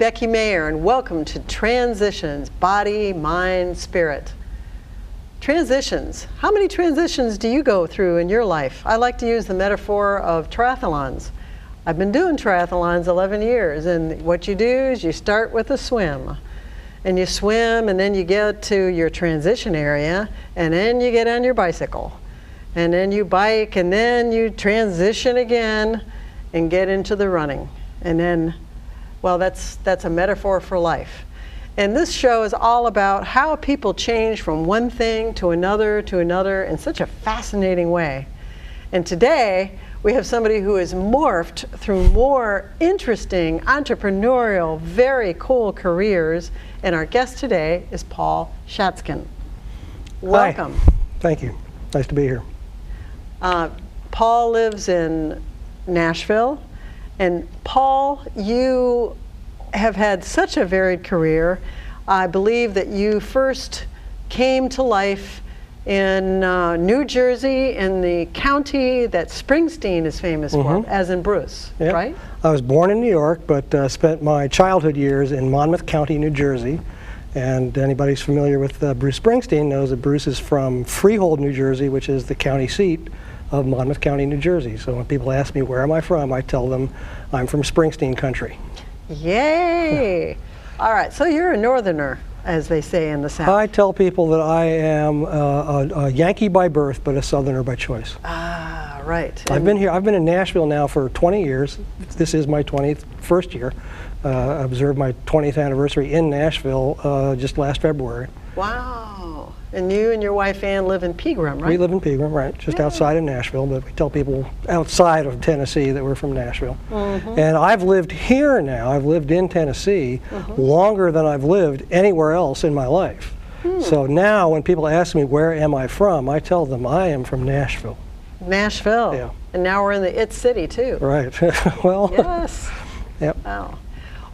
Becky Meagher, and welcome to Transitions, Body, Mind, Spirit. Transitions. How many transitions do you go through in your life? I like to use the metaphor of triathlons. I've been doing triathlons 11 years, and what you do is you start with a swim. And you swim, and then you get to your transition area, and then you get on your bicycle. And then you bike, and then you transition again and get into the running. And then, well, that's a metaphor for life. And this show is all about how people change from one thing to another in such a fascinating way. And today, we have somebody who has morphed through more interesting, entrepreneurial, very cool careers. And our guest today is Paul Schatzkin. Welcome. Hi. Thank you. Nice to be here. Paul lives in Nashville. And Paul, you have had such a varied career. I believe that you first came to life in New Jersey, in the county that Springsteen is famous for, as in Bruce, yep. Right? I was born in New York, but spent my childhood years in Monmouth County, New Jersey. And anybody who's familiar with Bruce Springsteen knows that Bruce is from Freehold, New Jersey, which is the county seat of Monmouth County, New Jersey. So when people ask me where am I from, I tell them I'm from Springsteen country. Yay! All right, so you're a northerner, as they say in the South. I tell people that I am a Yankee by birth, but a southerner by choice. Ah, right. I've been in Nashville now for 20 years. This is my 21st year. I observed my 20th anniversary in Nashville just last February. Wow. And you and your wife Ann live in Pegram, right? We live in Pegram, right, just outside of Nashville, but we tell people outside of Tennessee that we're from Nashville. And I've lived here now, I've lived in Tennessee longer than I've lived anywhere else in my life. So now when people ask me where am I from, I tell them I am from Nashville. Nashville. Yeah. And now we're in the It City too. Right. Well. Yes. Yep. Wow.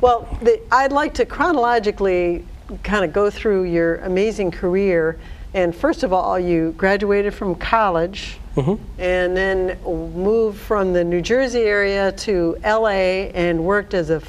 Well, I'd like to chronologically kind of go through your amazing career. And first of all, you graduated from college and then moved from the New Jersey area to LA and worked as a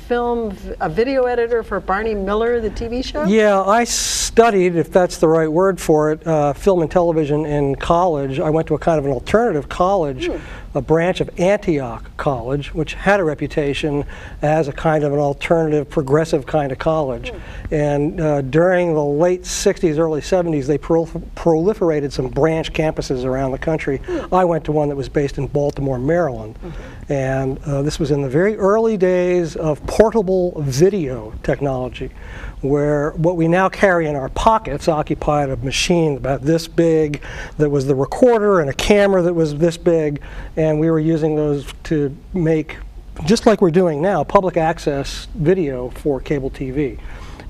video editor for Barney Miller, the TV show? Yeah, I studied, if that's the right word for it, film and television in college. I went to a kind of an alternative college, a branch of Antioch College, which had a reputation as a kind of an alternative, progressive kind of college. And during the late 60s, early 70s, they proliferated some branch campuses around the country. I went to one that was based in Baltimore, Maryland. And this was in the very early days of portable video technology, where what we now carry in our pockets occupied a machine about this big that was the recorder and a camera that was this big, and we were using those to make, just like we're doing now, public access video for cable TV.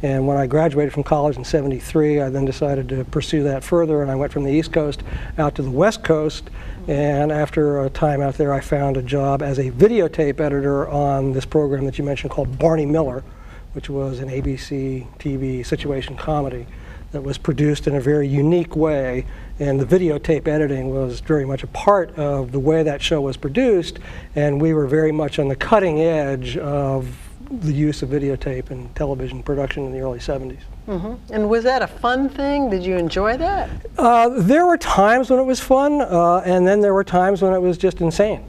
And when I graduated from college in '73, I then decided to pursue that further, and I went from the East Coast out to the West Coast. And after a time out there, I found a job as a videotape editor on this program that you mentioned called Barney Miller, which was an ABC TV situation comedy that was produced in a very unique way. And the videotape editing was very much a part of the way that show was produced, and we were very much on the cutting edge of the use of videotape and television production in the early 70s. And was that a fun thing? Did you enjoy that? There were times when it was fun, and then there were times when it was just insane.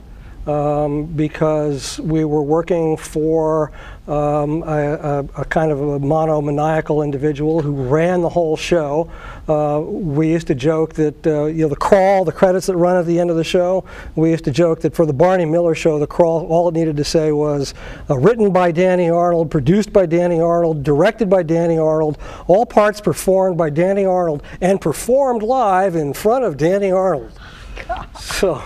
Because we were working for a kind of a monomaniacal individual who ran the whole show. We used to joke that the crawl, the credits that run at the end of the show, we used to joke that for the Barney Miller show, the crawl, all it needed to say was written by Danny Arnold, produced by Danny Arnold, directed by Danny Arnold, all parts performed by Danny Arnold, and performed live in front of Danny Arnold. So.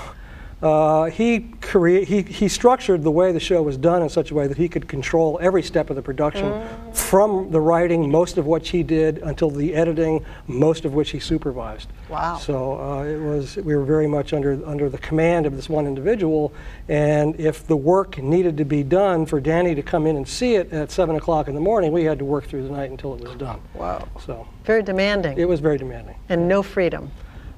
He structured the way the show was done in such a way that he could control every step of the production, from the writing, most of which he did, until the editing, most of which he supervised. Wow. So we were very much under the command of this one individual, and if the work needed to be done for Danny to come in and see it at 7 o'clock in the morning, we had to work through the night until it was done. Wow. So very demanding. it was very demanding. And no freedom.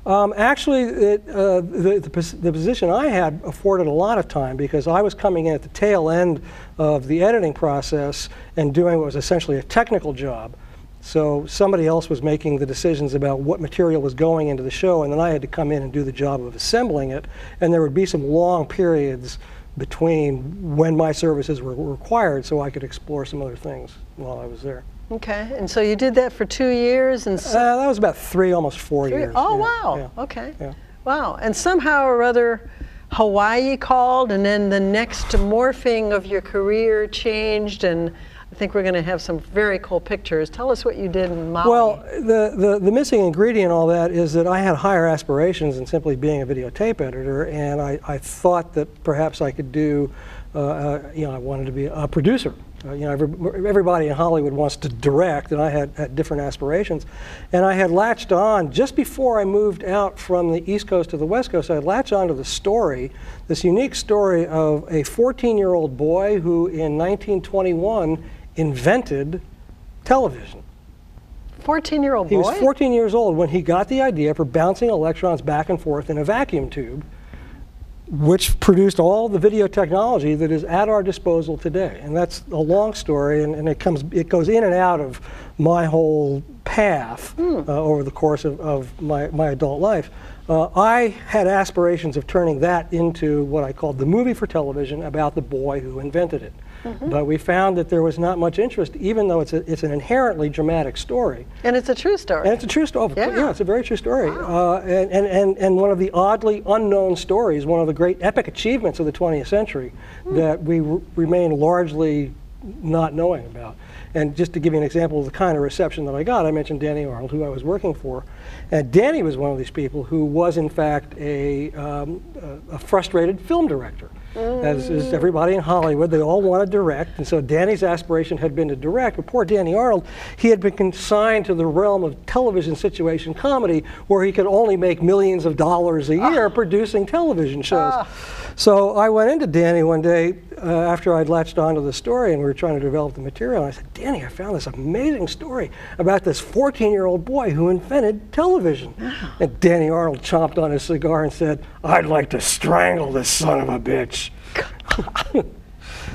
Actually, the position I had afforded a lot of time because I was coming in at the tail end of the editing process and doing what was essentially a technical job. So somebody else was making the decisions about what material was going into the show, and then I had to come in and do the job of assembling it. And there would be some long periods between when my services were required so I could explore some other things while I was there. Okay, and so you did that for 2 years, and that was about 3, almost 4 years. Oh, yeah, wow. yeah, Okay. yeah. Wow. And somehow or other, Hawaii called, and then the next morphing of your career changed, and I think we're going to have some very cool pictures. Tell us what you did in Maui. Well, the missing ingredient in all that is that I had higher aspirations than simply being a videotape editor, and I thought that perhaps I could do, I wanted to be a producer. Everybody in Hollywood wants to direct, and I had different aspirations. And I had latched on, just before I moved out from the East Coast to the West Coast, I had latched on to the story, this unique story of a 14-year-old boy who in 1921 invented television. 14-year-old boy? He was 14 years old when he got the idea for bouncing electrons back and forth in a vacuum tube, which produced all the video technology that is at our disposal today. And that's a long story, and it goes in and out of my whole path over the course of my adult life. I had aspirations of turning that into what I called the movie for television about the boy who invented it. But we found that there was not much interest, even though it's an inherently dramatic story. And it's a true story. And it's a true story. Yeah, it's a very true story. Wow. And one of the oddly unknown stories, one of the great epic achievements of the 20th century that we remain largely not knowing about. And just to give you an example of the kind of reception that I got, I mentioned Danny Arnold, who I was working for. And Danny was one of these people who was, in fact, a frustrated film director. As is everybody in Hollywood, they all want to direct, and so Danny's aspiration had been to direct, but poor Danny Arnold, he had been consigned to the realm of television situation comedy where he could only make millions of dollars a year producing television shows. So I went into Danny one day after I'd latched onto the story and we were trying to develop the material, and I said, Danny, I found this amazing story about this 14-year-old boy who invented television. And Danny Arnold chomped on his cigar and said, I'd like to strangle this son of a bitch.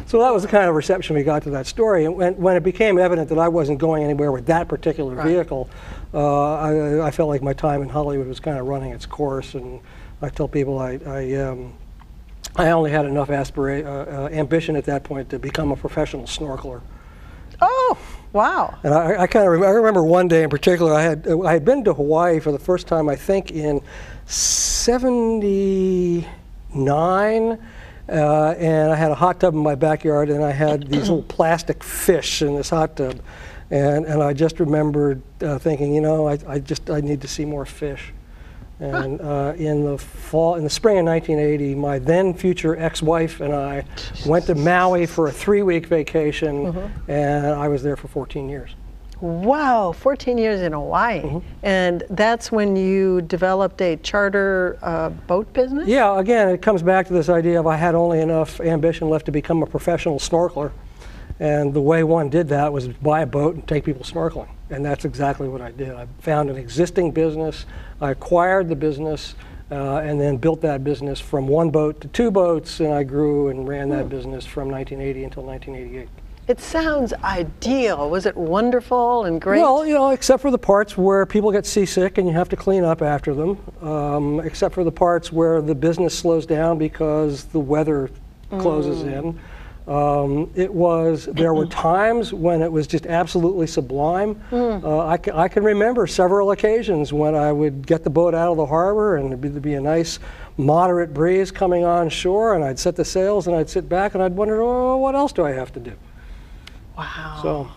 So that was the kind of reception we got to that story. And when it became evident that I wasn't going anywhere with that particular vehicle, I felt like my time in Hollywood was kind of running its course. And I tell people I only had enough ambition at that point to become a professional snorkeler. Oh, wow. And I remember one day in particular, I had been to Hawaii for the first time, I think, in '79. And I had a hot tub in my backyard, and I had these little plastic fish in this hot tub. And I just remembered thinking, I need to see more fish. And in the spring of 1980, my then future ex-wife and I went to Maui for a 3-week vacation, and I was there for 14 years. Wow, 14 years in Hawaii. And that's when you developed a charter boat business? Yeah, again, it comes back to this idea of I had only enough ambition left to become a professional snorkeler. And the way one did that was buy a boat and take people snorkeling. And that's exactly what I did. I found an existing business, I acquired the business, and then built that business from 1 boat to 2 boats, and I grew and ran that business from 1980 until 1988. It sounds ideal. Was it wonderful and great? Well, except for the parts where people get seasick and you have to clean up after them, except for the parts where the business slows down because the weather closes in. There were times when it was just absolutely sublime. I can remember several occasions when I would get the boat out of the harbor and there'd be a nice moderate breeze coming on shore, and I'd set the sails and I'd sit back and I'd wonder, what else do I have to do? Wow. So,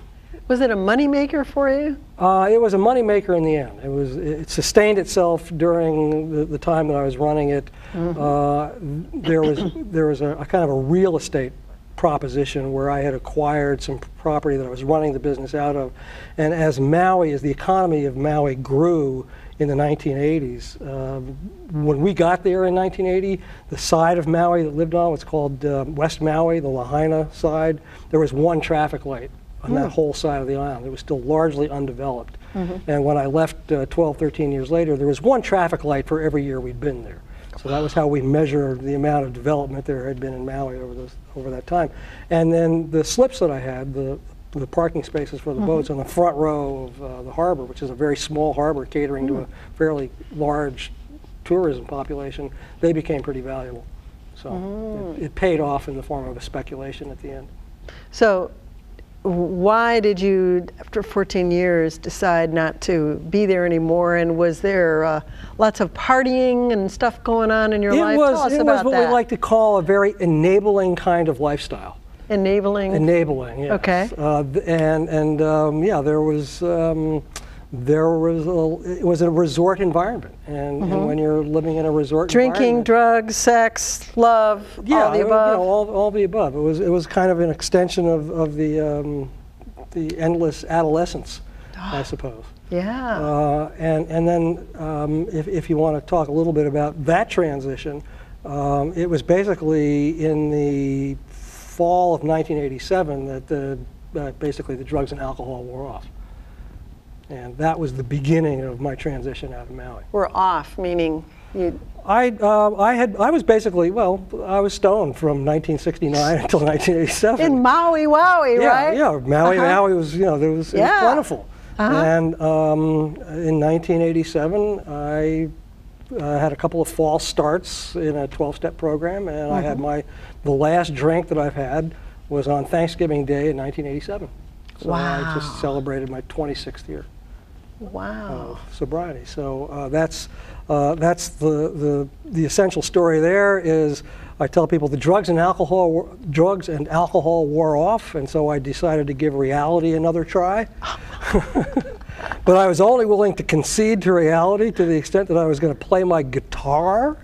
was it a moneymaker for you? It was a moneymaker in the end. It sustained itself during the time that I was running it. There was a kind of a real estate proposition where I had acquired some property that I was running the business out of, and as the economy of Maui grew in the 1980s, when we got there in 1980, the side of Maui that lived on was called West Maui, the Lahaina side. There was 1 traffic light on that whole side of the island. It was still largely undeveloped. And when I left 12, 13 years later, there was one traffic light for every year we'd been there. So that was how we measured the amount of development there had been in Maui over that time. And then the slips that I had, the parking spaces for the boats on the front row of the harbor, which is a very small harbor catering to a fairly large tourism population, they became pretty valuable. So it paid off in the form of a speculation at the end. So why did you, after 14 years, decide not to be there anymore? And was there lots of partying and stuff going on in your life? Tell us it about was what that. we like to call a very enabling kind of lifestyle. Enabling? Enabling, yes. Okay. Yeah, it was a resort environment, and when you're living in a resort Drinking, environment, drugs, sex, love, all the above? all the above. It was kind of an extension of the endless adolescence, I suppose. Yeah. And then if you want to talk a little bit about that transition, it was basically in the fall of 1987 that basically the drugs and alcohol wore off. And that was the beginning of my transition out of Maui. We're off, meaning you... I was basically, I was stoned from 1969 until 1987. In Maui, Wowie, right? Yeah, Maui was, it was plentiful. And in 1987, I had a couple of false starts in a 12-step program, and I had the last drink that I've had was on Thanksgiving Day in 1987. So I just celebrated my 26th year. Wow. Sobriety. So that's the essential story. There is, I tell people the drugs and alcohol wore off, and so I decided to give reality another try. But I was only willing to concede to reality to the extent that I was going to play my guitar.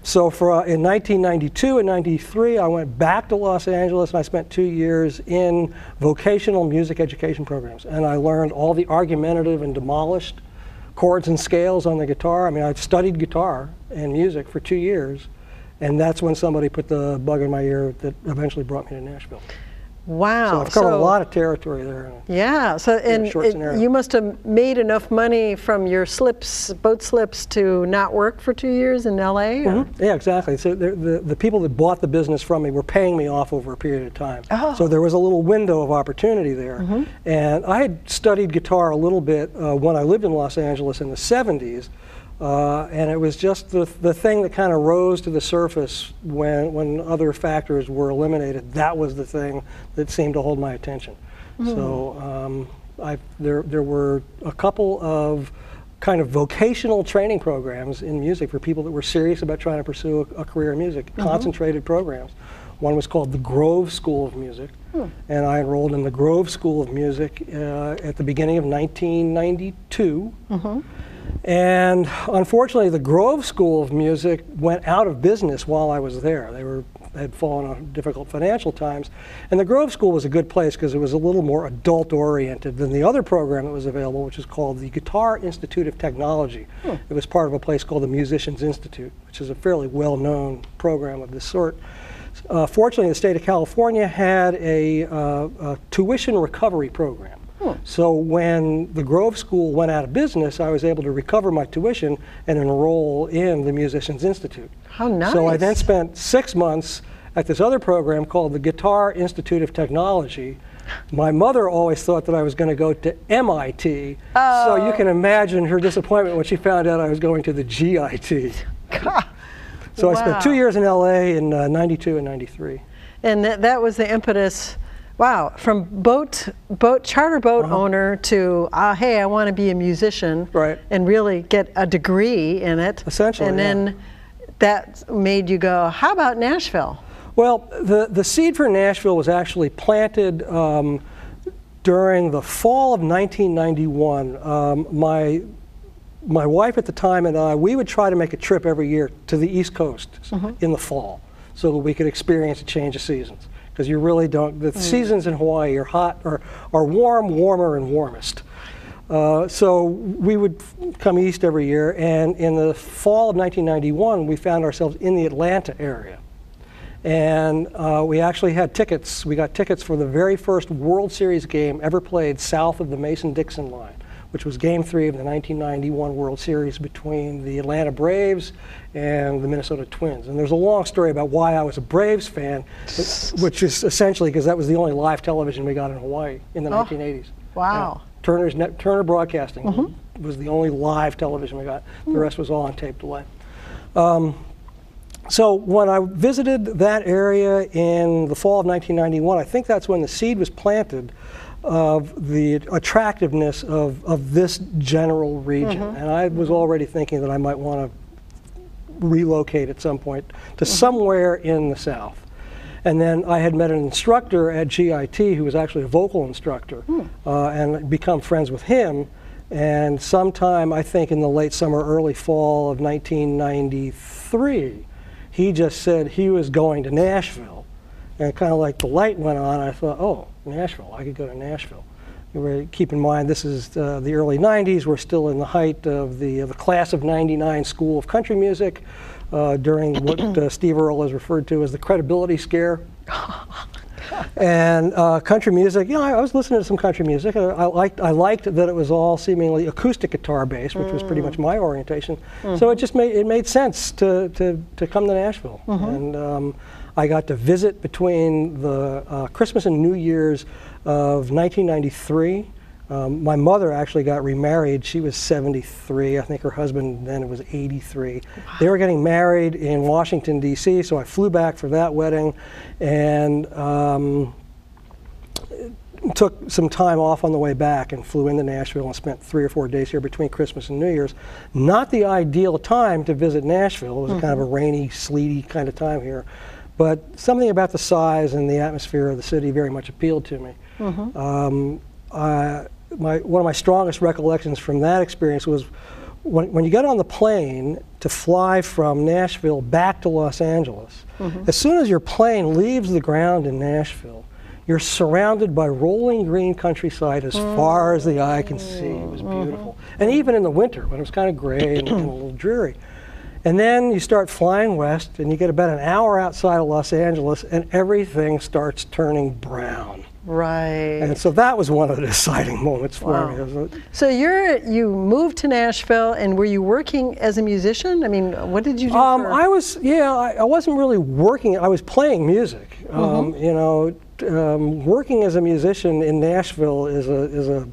So in 1992 and 93, I went back to Los Angeles, and I spent 2 years in vocational music education programs. And I learned all the argumentative and demolished chords and scales on the guitar. I mean, I've studied guitar and music for 2 years, and that's when somebody put the bug in my ear that eventually brought me to Nashville. Wow. So I've covered a lot of territory there. Yeah. So you must have made enough money from your boat slips to not work for 2 years in LA? Yeah, exactly. So the people that bought the business from me were paying me off over a period of time. Oh. So there was a little window of opportunity there. And I had studied guitar a little bit when I lived in Los Angeles in the 70s. And it was just the thing that kind of rose to the surface when other factors were eliminated. That was the thing that seemed to hold my attention. So there were a couple of kind of vocational training programs in music for people that were serious about trying to pursue a career in music, concentrated programs. One was called the Grove School of Music, and I enrolled in the Grove School of Music at the beginning of 1992. And unfortunately, the Grove School of Music went out of business while I was there. They had fallen on difficult financial times. And the Grove School was a good place because it was a little more adult-oriented than the other program that was available, which is called the Guitar Institute of Technology. It was part of a place called the Musicians Institute, which is a fairly well-known program of this sort. Fortunately, the state of California had a tuition recovery program. So when the Grove School went out of business, I was able to recover my tuition and enroll in the Musicians Institute. How nice. So I then spent 6 months at this other program called the Guitar Institute of Technology. My mother always thought that I was going to go to MIT. So you can imagine her disappointment when she found out I was going to the GIT. So I spent 2 years in LA in 92 and 93. And that was the impetus. Wow, from charter boat owner to, hey, I want to be a musician, and really get a degree in it. Essentially, and then that made you go, how about Nashville? Well, the seed for Nashville was actually planted during the fall of 1991. My wife at the time and I, we would try to make a trip every year to the East Coast in the fall so that we could experience a change of seasons. Because you really don't, the seasons in Hawaii are hot, or are warm, warmer, and warmest. So we would come east every year, and in the fall of 1991, we found ourselves in the Atlanta area. And we actually had tickets. We got tickets for the very first World Series game ever played south of the Mason-Dixon line, which was Game 3 of the 1991 World Series between the Atlanta Braves and the Minnesota Twins. And there's a long story about why I was a Braves fan, which is essentially because that was the only live television we got in Hawaii in the 1980s. Wow. Turner Broadcasting was the only live television we got. The rest was all on tape delay. So when I visited that area in the fall of 1991, I think that's when the seed was planted of the attractiveness of this general region. And I was already thinking that I might want to relocate at some point to somewhere in the South. And then I had met an instructor at GIT who was actually a vocal instructor, and become friends with him. And sometime, I think in the late summer, early fall of 1993, he just said he was going to Nashville. And kind of like the light went on, I thought, oh, Nashville, I could go to Nashville. Keep in mind, this is the early 90s. We're still in the height of the class of '99 school of country music during what Steve Earle has referred to as the credibility scare. And country music, I was listening to some country music. And I liked that it was all seemingly acoustic guitar based, which was pretty much my orientation. So it made sense to come to Nashville. And I got to visit between the Christmas and New Year's of 1993. My mother actually got remarried. She was 73. I think her husband then was 83. Wow. They were getting married in Washington, D.C., so I flew back for that wedding and took some time off on the way back and flew into Nashville and spent 3 or 4 days here between Christmas and New Year's. Not the ideal time to visit Nashville. It was kind of a rainy, sleety kind of time here. But something about the size and the atmosphere of the city very much appealed to me. One of my strongest recollections from that experience was when you get on the plane to fly from Nashville back to Los Angeles, as soon as your plane leaves the ground in Nashville, you're surrounded by rolling green countryside as far as the eye can see. It was beautiful. And even in the winter, when it was kind of gray and a little dreary. And then you start flying west, and you get about an hour outside of Los Angeles, and everything starts turning brown. Right. And so that was one of the deciding moments for me. So you moved to Nashville, and were you working as a musician? I mean, what did you do? I wasn't really working. I was playing music. Working as a musician in Nashville is a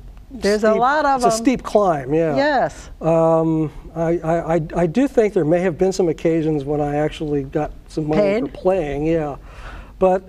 steep climb. Yeah. Yes. I do think there may have been some occasions when I actually got some money for playing. Yeah. But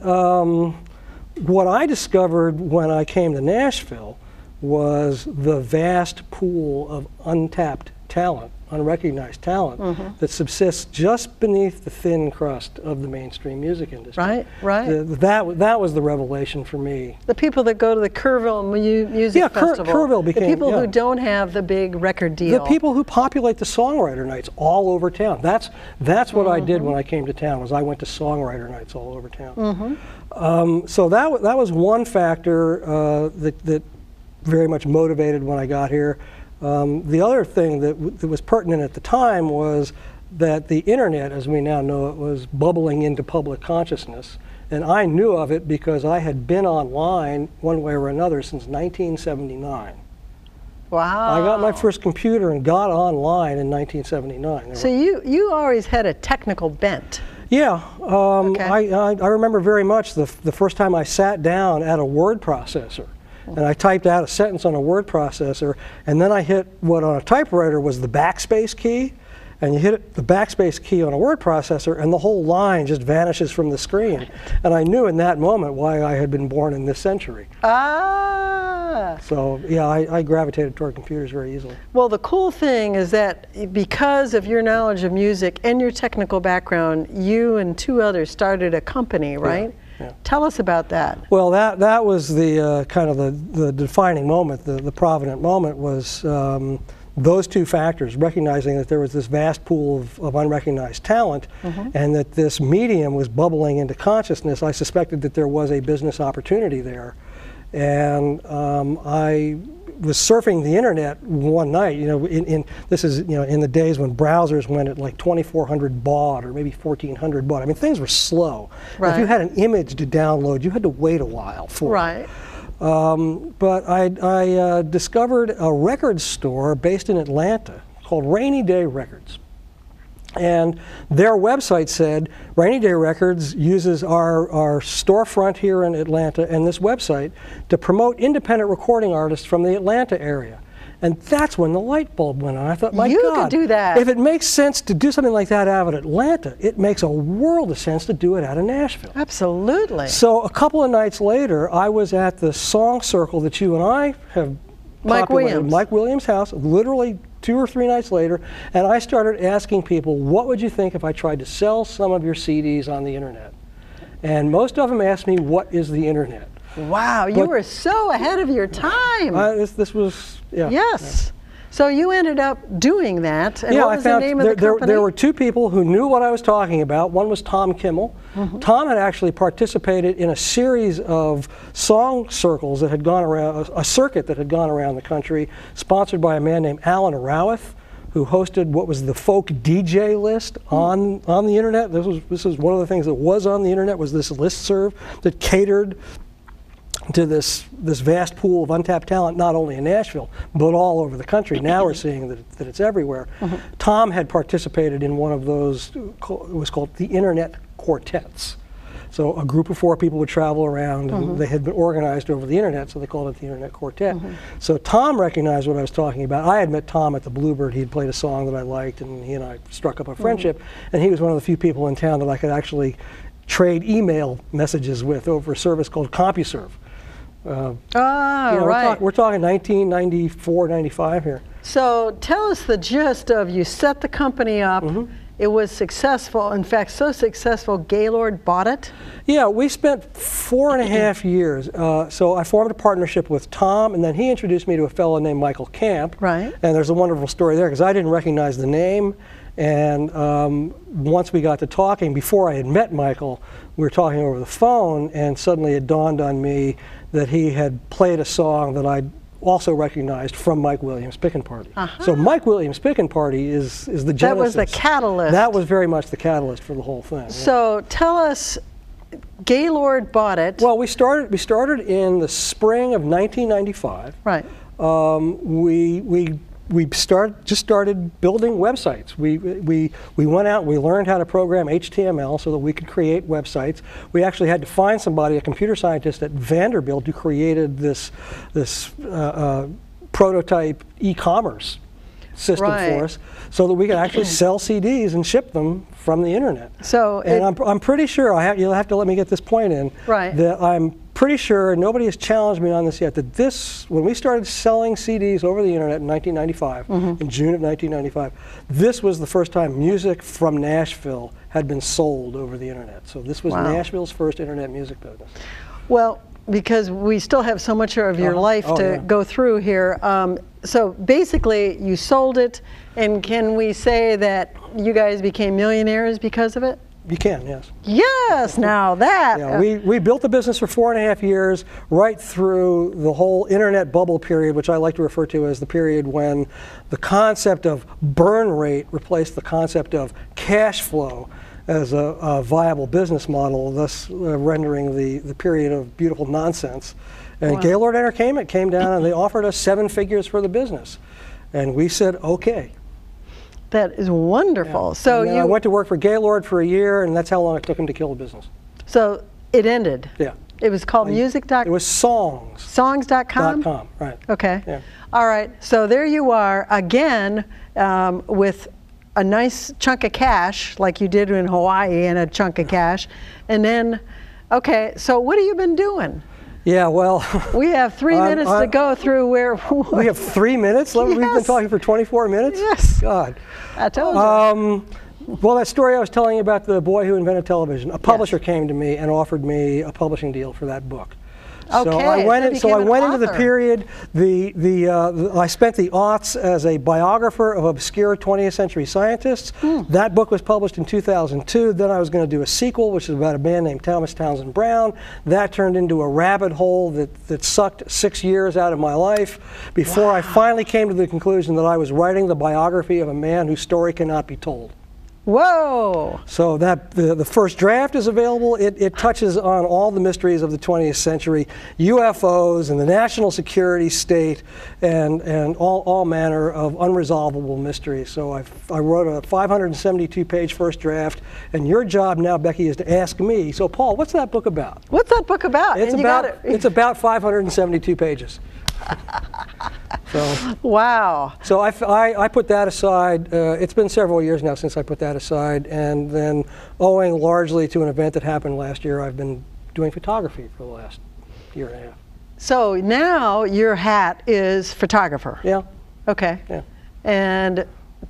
what I discovered when I came to Nashville was the vast pool of untapped talent, unrecognized talent that subsists just beneath the thin crust of the mainstream music industry. Right, right. That was the revelation for me. The people that go to the Kerrville Music Festival. Kerrville became, the people who don't have the big record deal. The people who populate the songwriter nights all over town. That's what I did when I came to town. Was I went to songwriter nights all over town. So that was one factor that very much motivated when I got here. The other thing that was pertinent at the time was that the internet, as we now know it, was bubbling into public consciousness. And I knew of it because I had been online one way or another since 1979. Wow. I got my first computer and got online in 1979. So you always had a technical bent. Yeah. I remember very much the first time I sat down at a word processor. And I typed out a sentence on a word processor, and then I hit what on a typewriter was the backspace key, and you hit the backspace key on a word processor, and the whole line just vanishes from the screen. And I knew in that moment why I had been born in this century. So yeah, I gravitated toward computers very easily. Well, the cool thing is that because of your knowledge of music and your technical background, you and 2 others started a company, right? Yeah. Yeah. Tell us about that. Well, that was the kind of the defining moment, the provident moment was those 2 factors, recognizing that there was this vast pool of unrecognized talent and that this medium was bubbling into consciousness. I suspected that there was a business opportunity there. And I was surfing the internet one night, this is, in the days when browsers went at like 2400 baud or maybe 1400 baud. I mean, things were slow. Right. If you had an image to download, you had to wait a while for it. Right. But I discovered a record store based in Atlanta called Rainy Day Records. And their website said, Rainy Day Records uses our storefront here in Atlanta and this website to promote independent recording artists from the Atlanta area. And that's when the light bulb went on. I thought, my You God, could do that. if it makes sense to do something like that out of Atlanta, it makes a world of sense to do it out of Nashville. Absolutely. So a couple of nights later, I was at the song circle that you and I have Mike populated, Williams. Mike Williams' house, literally 2 or 3 nights later, and I started asking people, what would you think if I tried to sell some of your CDs on the internet? And most of them asked me, what is the internet? Wow, you were so ahead of your time. This was, yeah. Yes. So you ended up doing that. And Yeah, what was the name of the company? there were 2 people who knew what I was talking about. One was Tom Kimmel. Tom had actually participated in a series of song circles that had gone around, a circuit that had gone around the country, sponsored by a man named Alan Rawith, who hosted what was the folk DJ list on the internet. This was one of the things that was on the internet, was this listserv that catered to this vast pool of untapped talent, not only in Nashville, but all over the country. Now we're seeing that it's everywhere. Tom had participated in one of those, it was called the Internet Quartets. So a group of 4 people would travel around, and they had been organized over the internet, so they called it the Internet Quartet. So Tom recognized what I was talking about. I had met Tom at the Bluebird. He had played a song that I liked, and he and I struck up a friendship, and he was one of the few people in town that I could actually trade email messages with over a service called CompuServe. Right. We're talking 1994, 95 here. So tell us the gist of, you set the company up. It was successful. In fact, so successful, Gaylord bought it. Yeah, we spent 4.5 years. So I formed a partnership with Tom, and then he introduced me to a fellow named Michael Camp. Right. And there's a wonderful story there, because I didn't recognize the name. And once we got to talking, before I had met Michael, we were talking over the phone, and suddenly it dawned on me that he had played a song that I also recognized from Mike Williams' Pickin' Party. So Mike Williams' Pickin' Party is the genesis. That was the catalyst. That was very much the catalyst for the whole thing. So tell us, Gaylord bought it. Well, we started in the spring of 1995. Right. We started building websites. We went out, we learned how to program HTML so that we could create websites. We actually had to find somebody, a computer scientist at Vanderbilt, who created this prototype e-commerce system for us, so that we could actually sell CDs and ship them from the internet. So, and I'm pretty sure, you'll have to let me get this point in, that I'm pretty sure, nobody has challenged me on this yet, that when we started selling CDs over the internet in 1995, in June of 1995, this was the first time music from Nashville had been sold over the internet. So this was Nashville's first internet music business. Well, because we still have so much of your life to go through here. So basically, you sold it, and can we say that you guys became millionaires because of it? You can, yes. Yes, now that. Yeah, we built the business for 4.5 years, right through the whole internet bubble period, which I like to refer to as the period when the concept of burn rate replaced the concept of cash flow as a viable business model, thus rendering the period of beautiful nonsense. And Gaylord Entertainment came down and they offered us 7 figures for the business. And we said, okay. That is wonderful. Yeah. So I went to work for Gaylord for a year, and that's how long it took him to kill the business. So it ended. Yeah. It was called Music. It was Songs. Songs.com? .com, right. Okay. Yeah. All right. So there you are again with a nice chunk of cash, like you did in Hawaii, and a chunk of cash. And then, okay, so what have you been doing? Yeah, well, we have 3 minutes to go through where. We have 3 minutes? Yes. We've been talking for 24 minutes? Yes. God. I told you. Well, that story I was telling you about the boy who invented television, a publisher came to me and offered me a publishing deal for that book. Okay, So I went into the author. period. I spent the aughts as a biographer of obscure 20th century scientists. That book was published in 2002. Then I was going to do a sequel, which is about a man named Thomas Townsend Brown. That turned into a rabbit hole that sucked 6 years out of my life before I finally came to the conclusion that I was writing the biography of a man whose story cannot be told. Whoa! So that the first draft is available. It touches on all the mysteries of the 20th century, UFOs and the national security state, and all manner of unresolvable mysteries. So I wrote a 572-page first draft, and your job now, Becky, is to ask me. So Paul, what's that book about? What's that book about? It's about 572 pages. So, wow. So I put that aside. It's been several years now since I put that aside, and then owing largely to an event that happened last year, I've been doing photography for the last year and a half. So now your hat is photographer. Yeah. Okay. Yeah. And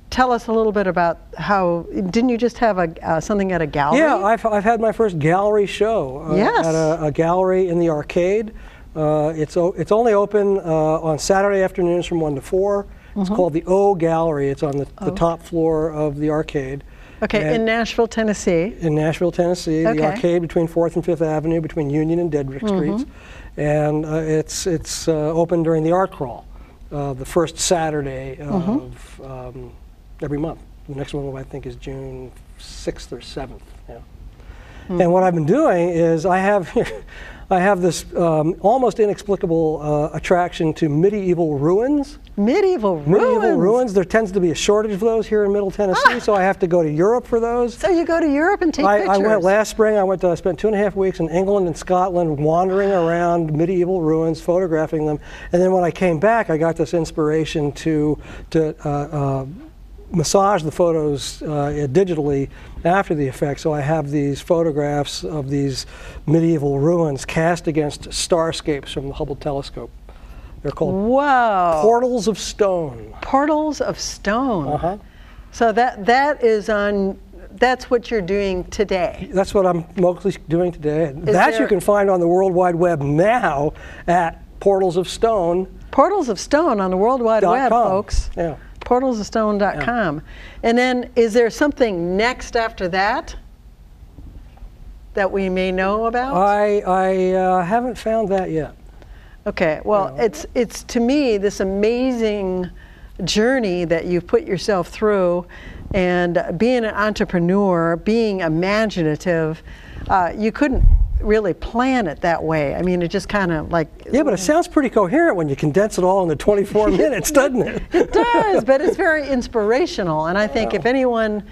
tell us a little bit about how, didn't you just have something at a gallery? Yeah, I've had my first gallery show Yes. at a gallery in the Arcade. It's only open on Saturday afternoons from 1 to 4. It's called the O Gallery. It's on the top floor of the Arcade. Okay, in Nashville, Tennessee. In Nashville, Tennessee, Okay. the Arcade between 4th and 5th Avenue, between Union and Dedrick Streets. And it's open during the art crawl, the first Saturday of every month. The next one, I think, is June 6th or 7th. Yeah. And what I've been doing is I have this almost inexplicable attraction to medieval ruins. Medieval ruins. There tends to be a shortage of those here in Middle Tennessee, so I have to go to Europe for those. So you go to Europe and take pictures? I went last spring. I spent 2.5 weeks in England and Scotland wandering around medieval ruins, photographing them. And then when I came back, I got this inspiration to massage the photos digitally after the effect. So I have these photographs of these medieval ruins cast against starscapes from the Hubble telescope. They're called portals of stone. Portals of stone. So that's what you're doing today. That's what I'm mostly doing today. You can find on the World Wide Web now at Portals of Stone. Portals of Stone on the World Wide Web, folks. Yeah. portalsofstone.com. And then is there something next after that that we may know about? I haven't found that yet. Okay, well, it's to me this amazing journey that you've put yourself through, and being an entrepreneur, being imaginative, you couldn't really plan it that way. I mean, it just kind of like... Yeah, but it sounds pretty coherent when you condense it all into 24 minutes, doesn't it? It does, but it's very inspirational, and I think if anyone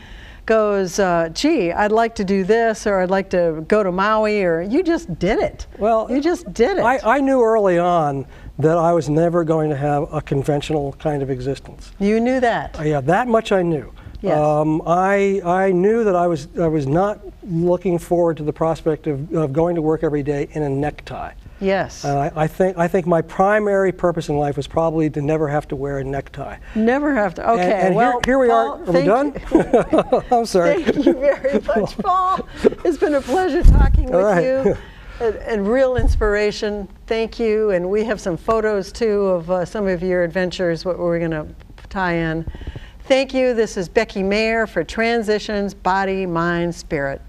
goes, gee, I'd like to do this, or I'd like to go to Maui, or you just did it. Well, you just did it. I knew early on that I was never going to have a conventional kind of existence. You knew that? Yeah, that much I knew. Yes. I knew that I was not looking forward to the prospect of going to work every day in a necktie. Yes. I think my primary purpose in life was probably to never have to wear a necktie. Never have to. Okay. And well, here we Paul, are. Are we done? I'm sorry. Thank you very much, Paul. It's been a pleasure talking with you. And real inspiration. Thank you. And we have some photos too of some of your adventures, what we're going to tie in. Thank you. This is Becky Meagher for Transitions, Body, Mind, Spirit.